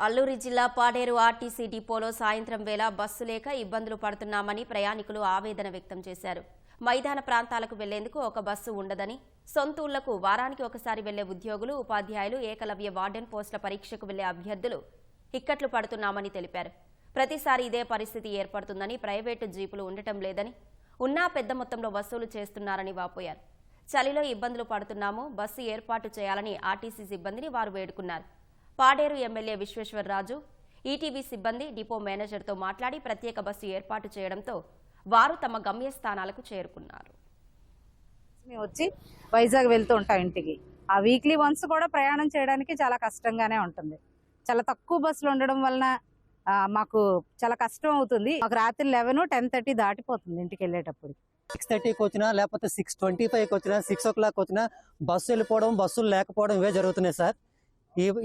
అల్లూరి జిల్లా పాడేరు ఆర్టీసీ డిపోలో సాయంత్రం వేళ బస్సు లేక ఇబ్బందులు పడుతున్నామని ప్రయాణికులు ఆవేదన వ్యక్తం చేశారు. మైదాన ప్రాంతాలకు వెళ్లేందుకు ఒక బస్సు ఉండదని, సొంతూళ్లకు వారానికి ఒకసారి వెళ్లే ఉద్యోగులు, ఉపాధ్యాయులు, ఏకలవ్య వార్డెన్ పోస్టుల పరీక్షకు వెళ్లే అభ్యర్థులు ఇక్కట్లు పడుతున్నామని తెలిపారు. ప్రతిసారి ఇదే పరిస్థితి ఏర్పడుతుందని, ప్రైవేటు జీపులు ఉండటం లేదని, ఉన్నా పెద్ద మొత్తంలో వసూలు చేస్తున్నారని వాపోయారు. చలిలో ఇబ్బందులు పడుతున్నాము, బస్సు ఏర్పాటు చేయాలని ఆర్టీసీ సిబ్బందిని వారు వేడుకున్నారు. పాడేరు ఎమ్మెల్యే విశ్వేశ్వరరాజు, ఈటీవీ సిబ్బంది డిపో మేనేజర్తో మాట్లాడి ప్రత్యేక బస్సు ఏర్పాటు చేయడంతో వారు తమ గమ్యస్థానాలకు చేరుకున్నారు. వచ్చి వైజాగ్ వెళ్తూ ఉంటాం ఇంటికి. ఆ వీక్లీ వన్స్ కూడా ప్రయాణం చేయడానికి చాలా కష్టంగానే ఉంటుంది. చాలా తక్కువ బస్సులు ఉండడం వలన మాకు చాలా కష్టం అవుతుంది. మాకు రాత్రి 11, 10:30 దాటిపోతుంది ఇంటికి వెళ్ళేటప్పుడు. 6:30కి వచ్చినా, లేకపోతే 6:25కి వచ్చినా, 6 o'clock వచ్చినా బస్సు వెళ్ళిపోవడం, బస్సులు లేకపోవడం ఇవే జరుగుతున్నాయి సార్.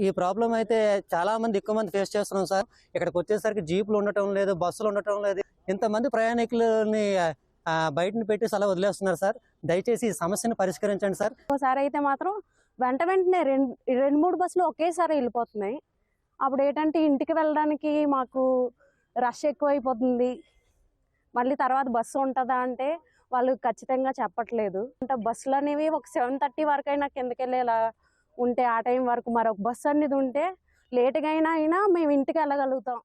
ఈ ప్రాబ్లం అయితే చాలా మంది ఎక్కువ మంది ఫేస్ చేస్తున్నాం సార్. ఇక్కడికి వచ్చేసరికి జీపులు ఉండటం లేదు, బస్సులు ఉండటం లేదు. ఇంతమంది ప్రయాణికులని బయటని పెట్టేసి అలా వదిలేస్తున్నారు సార్. దయచేసి ఈ సమస్యను పరిష్కరించండి సార్. ఒకసారి అయితే మాత్రం వెంటనే రెండు మూడు బస్సులు ఒకేసారి వెళ్ళిపోతున్నాయి. అప్పుడు ఏంటంటే ఇంటికి వెళ్ళడానికి మాకు రష్ ఎక్కువైపోతుంది. మళ్ళీ తర్వాత బస్సు ఉంటుందా అంటే వాళ్ళు ఖచ్చితంగా చెప్పట్లేదు. అంటే బస్సులు అనేవి ఒక 7:30 వరకు అయినా కిందకి వెళ్ళేలా ఉంటే, ఆ టైం వరకు మరొక బస్సు అనేది ఉంటే లేటుగా అయినా మేము ఇంటికి వెళ్ళగలుగుతాం.